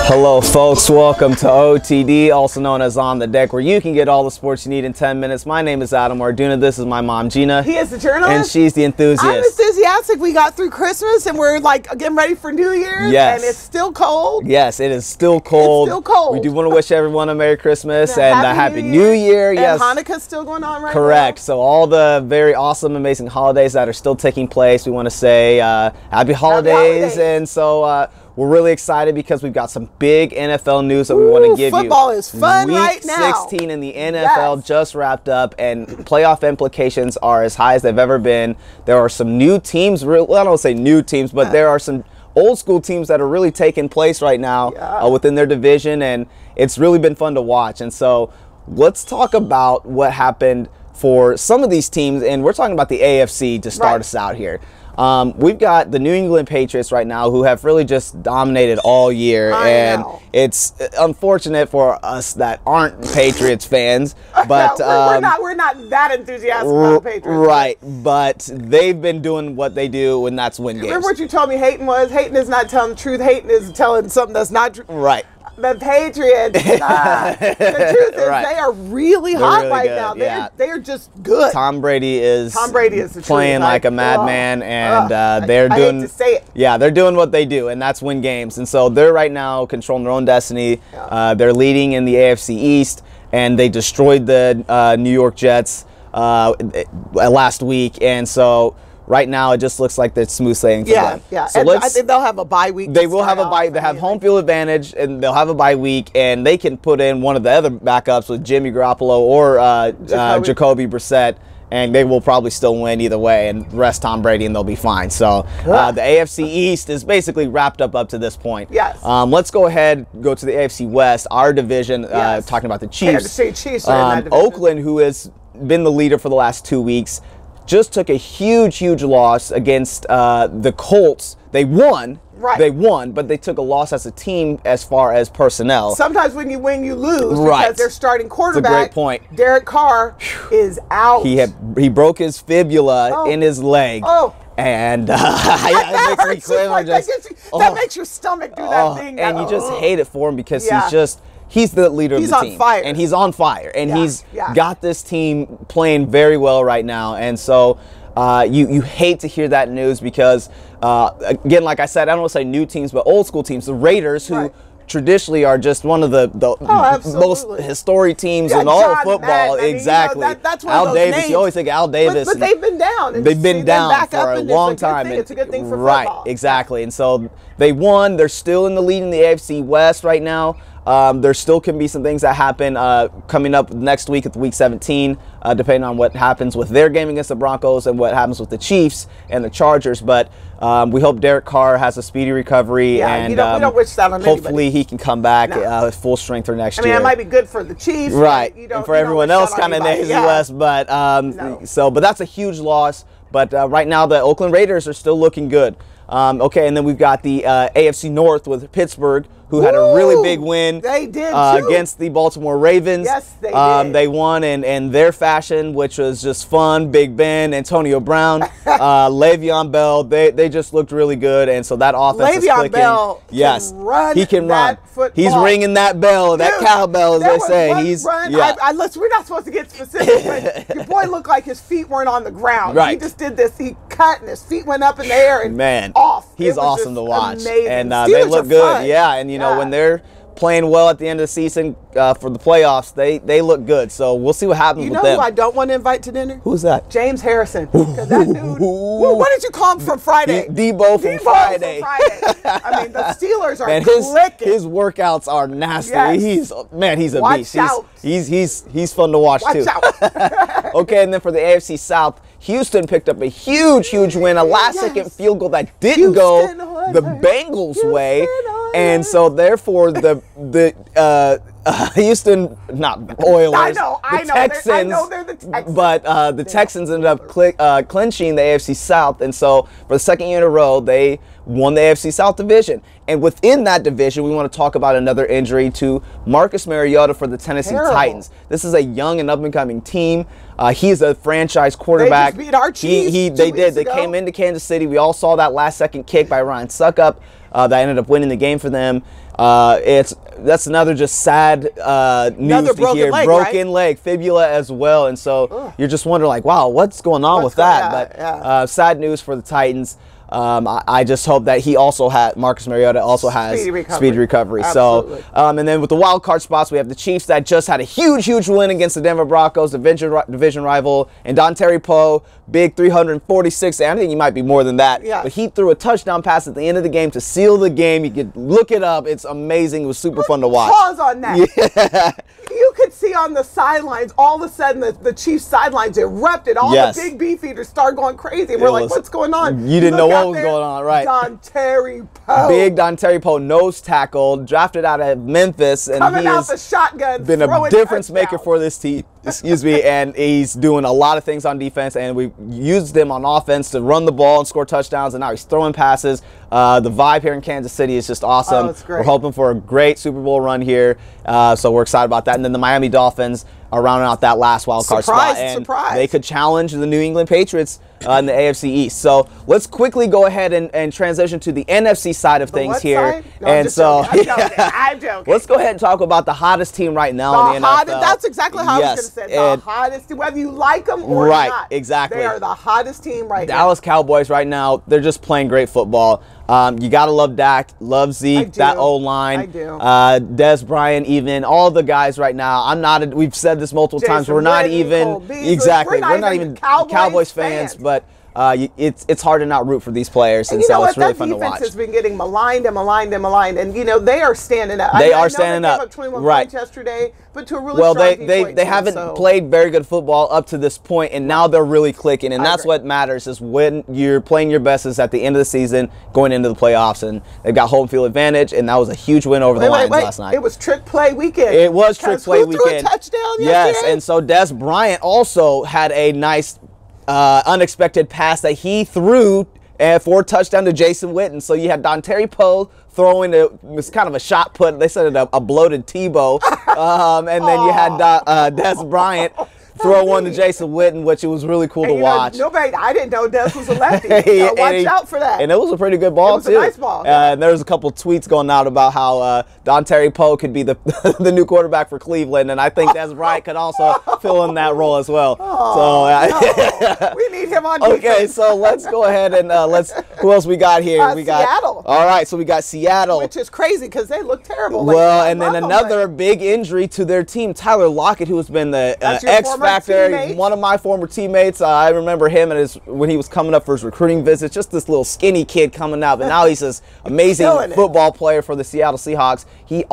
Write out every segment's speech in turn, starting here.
Hello folks, welcome to OTD, also known as On the Deck, where you can get all the sports you need in 10 minutes. My name is Adam Arduna, this is my mom Gina. He is the journalist. And she's the enthusiast. I'm enthusiastic. We got through Christmas and we're like getting ready for New Year's. Yes. And it's still cold. Yes, it is still cold. It's still cold. We do want to wish everyone a Merry Christmas and a Happy New Year. Yes. And Hanukkah's still going on right now. Correct. So all the very awesome, amazing holidays that are still taking place, we want to say Happy Holidays. And so we're really excited because we've got some big NFL news that we want to give you. Football is fun right now. Week 16 in the NFL just wrapped up, and playoff implications are as high as they've ever been. There are some new teams, well, I don't say new teams, but there are some old school teams that are really taking place right now within their division, and it's really been fun to watch. And so let's talk about what happened for some of these teams, and we're talking about the AFC to start us out here. We've got the New England Patriots right now, who have really just dominated all year, and it's unfortunate for us that aren't Patriots fans, but we're not that enthusiastic about the Patriots. Right, but they've been doing what they do, and that's win games. Remember what you told me hating was? Hating is not telling the truth. Hating is telling something that's not true. Right. The Patriots, the truth is they are really hot right now. They are just good. Tom Brady is playing like a madman, and they're doing. I hate to say it. Yeah, they're doing what they do, and that's win games. And so they're right now controlling their own destiny. They're leading in the AFC East, and they destroyed the New York Jets last week, and so. Right now, it just looks like it's smooth sailing for them. Yeah. So I think they'll have a bye week. They will have a bye. They have home field advantage, and they'll have a bye week, and they can put in one of the other backups with Jimmy Garoppolo or Jacoby Brissett, and they will probably still win either way and rest Tom Brady, and they'll be fine. So the AFC East is basically wrapped up to this point. Yes. Let's go to the AFC West, our division, talking about the Chiefs. Chiefs Oakland, who has been the leader for the last 2 weeks, just took a huge loss against the Colts. They won. Right. They won, but they took a loss as a team as far as personnel. Sometimes when you win, you lose because their starting quarterback, that's a great point. Derek Carr, is out. He broke his fibula in his leg. And that makes your stomach do that thing. And you just hate it for him because he's the leader of the team. And he's on fire. And he's got this team playing very well right now. And so you hate to hear that news because, again, like I said, I don't want to say new teams, but old school teams, the Raiders, who traditionally are just one of the most historic teams in all of football. Exactly. That's one Al of those Davis. names. You always think Al Davis. But they've been down. They've been down for a long time. It's a good thing for Right, football. exactly. And so they won. They're still in the lead in the AFC West right now. There still can be some things that happen coming up next week at Week 17, depending on what happens with their game against the Broncos and what happens with the Chiefs and the Chargers. But we hope Derek Carr has a speedy recovery, and we don't wish that on hopefully he can come back full strength for next year. I mean, it might be good for the Chiefs, right? And for everyone else, kind of in the AFC West. But but that's a huge loss. But right now, the Oakland Raiders are still looking good. And then we've got the AFC North with Pittsburgh, who had a really big win against the Baltimore Ravens. Yes, they did. They won in their fashion, which was just fun. Big Ben, Antonio Brown, Le'Veon Bell, they just looked really good, and so that offense is clicking. Bell he can run. Football. He's ringing that bell, that cowbell, as they say. We're not supposed to get specific, but your boy looked like his feet weren't on the ground. Right. He just did this. He cut, and his feet went up in the air and off. He's awesome to watch. Amazing. And they look good. And you know, when they're playing well at the end of the season for the playoffs, they look good. So we'll see what happens with them. You know who I don't want to invite to dinner? Who's that? James Harrison. Because that dude, what did you call him from Friday? Debo from Friday. I mean, the Steelers are clicking. His workouts are nasty. He's a beast. Out. He's fun to watch too. Out. Okay, and then for the AFC South, Houston picked up a huge win, a last-second field goal that didn't go the Bengals' way, and so therefore the Houston, not Oilers, I know, they're the Texans. But the Texans ended up clinching the AFC South, and so for the second year in a row, they won the AFC South division. And within that division, we want to talk about another injury to Marcus Mariota for the Tennessee Titans. This is a young and up-and-coming team. He's a franchise quarterback. They just beat our Chiefs They did. They came into Kansas City. We all saw that last-second kick by Ryan Suckup that ended up winning the game for them. That's another just sad news to hear. Broken leg, fibula as well. And so you're just wondering, like, wow, what's going on with that? But sad news for the Titans. I just hope that Marcus Mariota also has speedy recovery. Absolutely. So, and then with the wild card spots, we have the Chiefs that just had a huge win against the Denver Broncos, division rival, and Dontari Poe, big 346. I think he might be more than that. Yeah. But he threw a touchdown pass at the end of the game to seal the game. You could look it up. It's amazing. It was super fun to watch. Pause on that. Yeah. You could see on the sidelines, all of a sudden the Chiefs sidelines erupted. All the big beef eaters started going crazy. We're like, what's going on? You didn't know what was going on, right? Dontari Poe. Big Dontari Poe, nose tackle, drafted out of Memphis. And coming out the shotgun, been a difference maker for this team. Excuse me, and he's doing a lot of things on defense, and we used him on offense to run the ball and score touchdowns, and now he's throwing passes. The vibe here in Kansas City is just awesome. It's great. We're hoping for a great Super Bowl run here, so we're excited about that. And then the Miami Dolphins are rounding out that last wild card spot, and they could challenge the New England Patriots in the AFC East. So let's quickly go ahead and transition to the NFC side of things here. No, and so I'm joking. Let's go ahead and talk about the hottest team right now in the NFL. That's exactly how I was going to say. The hottest team, whether you like them or not. Exactly. They are the hottest team right now. Dallas Cowboys right now, they're just playing great football. You got to love Dak, love Zeke, that O-line. I do. Des Bryant, even, all the guys right now. We've said this multiple times. We're not even, exactly. We're not even Cowboys fans, but it's hard to not root for these players, and so it's really fun to watch. That defense has been getting maligned, and they are standing up. They are standing up. They gave up 21 points yesterday, but to a really strong Detroit they team, haven't played very good football up to this point, and now they're really clicking, and that's what matters. Is when you're playing your best is at the end of the season, going into the playoffs, and they've got home field advantage, and that was a huge win over the Lions last night. It was trick play weekend. It was trick play weekend. Threw a touchdown yesterday? And so Des Bryant also had a nice unexpected pass that he threw for a touchdown to Jason Witten. So you had Dontari Poe throwing it was kind of a shot put. They said it a bloated Tebow, and then you had Des Bryant throw one to Jason Witten, which it was really cool to watch. I didn't know Des was a lefty. Watch out for that. And it was a pretty good ball, too. It was a nice ball. And there was a couple tweets going out about how Dontari Poe could be the the new quarterback for Cleveland, and I think Des Bryant could also fill in that role as well. We need him on defense. Okay, so let's go ahead and who else we got here? We got Seattle. All right, so we got Seattle. Which is crazy because they look terrible. Well, and then another big injury to their team, Tyler Lockett, who has been the X-Factor, one of my former teammates. I remember him when he was coming up for his recruiting visit, just this little skinny kid coming up, and now he's this amazing football player for the Seattle Seahawks. He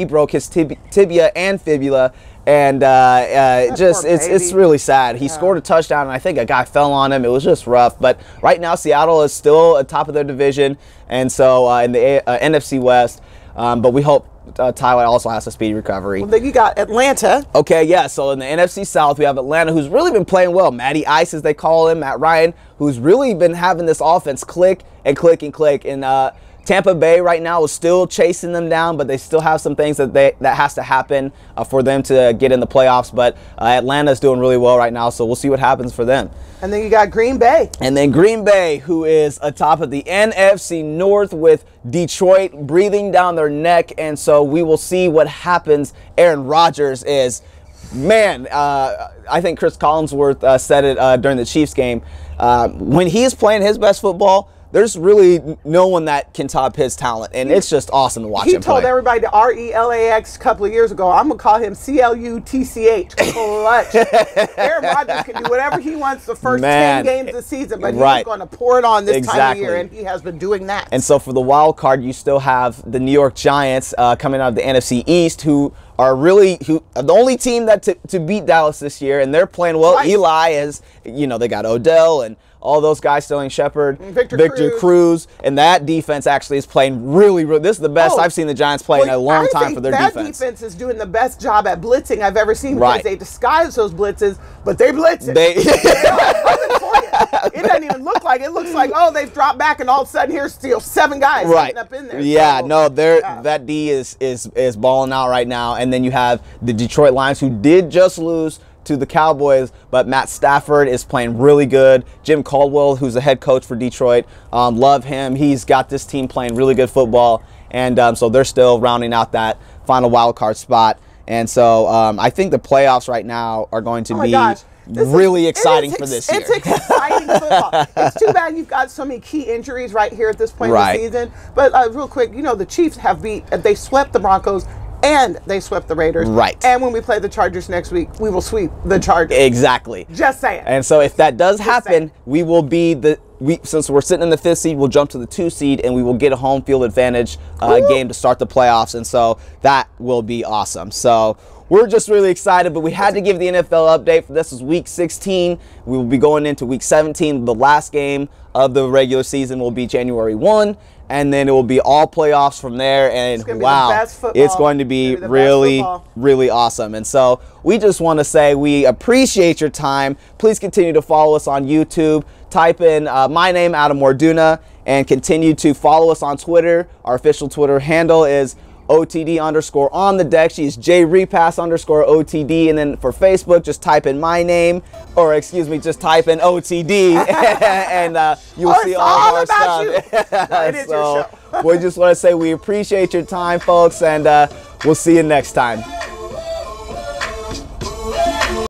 broke his tibia and fibula, and it's really sad. He scored a touchdown, and I think a guy fell on him. It was just rough. But right now, Seattle is still at top of their division, and so in the NFC West. But we hope Tyler also has a speedy recovery. Well, then you got Atlanta. Okay, yeah. So in the NFC South, we have Atlanta, who's really been playing well. Matty Ice, as they call him, Matt Ryan, who's really been having this offense click and click and click. And Tampa Bay right now is still chasing them down, but they still have some things that has to happen for them to get in the playoffs. But Atlanta's doing really well right now, so we'll see what happens for them. And then you got Green Bay. And then Green Bay, who is atop of the NFC North with Detroit breathing down their neck. And so we will see what happens. Aaron Rodgers is, man, I think Chris Collinsworth said it during the Chiefs game. When he is playing his best football, there's really no one that can top his talent, and it's just awesome to watch him play. He told everybody to RELAX a couple of years ago, I'm going to call him CLUTCH, clutch. Aaron Rodgers can do whatever he wants the first 10 games of the season, but he's going to pour it on this time of year, and he has been doing that. And so for the wild card, you still have the New York Giants coming out of the NFC East, who are the only team that to beat Dallas this year, and they're playing well. Eli is, they got Odell and all those guys, Sterling Shepard, Victor Cruz, and that defense actually is playing really. This is the best I've seen the Giants play in a long time for their defense. That defense is doing the best job at blitzing I've ever seen because they disguise those blitzes, but they blitz it. They're coming for you. It doesn't even look like it. Looks like, oh, they've dropped back, and all of a sudden here's still 7 guys right up in there. Yeah, so, no, that D is balling out right now. And then you have the Detroit Lions, who did just lose to the Cowboys, but Matt Stafford is playing really good. Jim Caldwell, who's the head coach for Detroit, love him. He's got this team playing really good football, and so they're still rounding out that final wild card spot. And so I think the playoffs right now are going to be really exciting for this year. It's exciting football. It's too bad you've got so many key injuries right here at this point in the season. But real quick, you know, the Chiefs they swept the Broncos, and they swept the Raiders. Right. And when we play the Chargers next week, we will sweep the Chargers. Exactly. Just saying. And so if that does happen, we will be since we're sitting in the 5th seed, we'll jump to the 2 seed, and we will get a home field advantage game to start the playoffs. And so that will be awesome. So we're just really excited, but we had to give the NFL update. This is week 16. We will be going into week 17. The last game of the regular season will be January 1. And then it will be all playoffs from there. And wow, it's going to be really, really awesome. And so we just want to say we appreciate your time. Please continue to follow us on YouTube. Type in my name, Adam Warduna, and continue to follow us on Twitter. Our official Twitter handle is OTD_on the deck. She's JRepass_OTD. And then for Facebook, just type in my name, or excuse me, just type in OTD, and you'll see all of our stuff. So we just want to say we appreciate your time, folks, and we'll see you next time.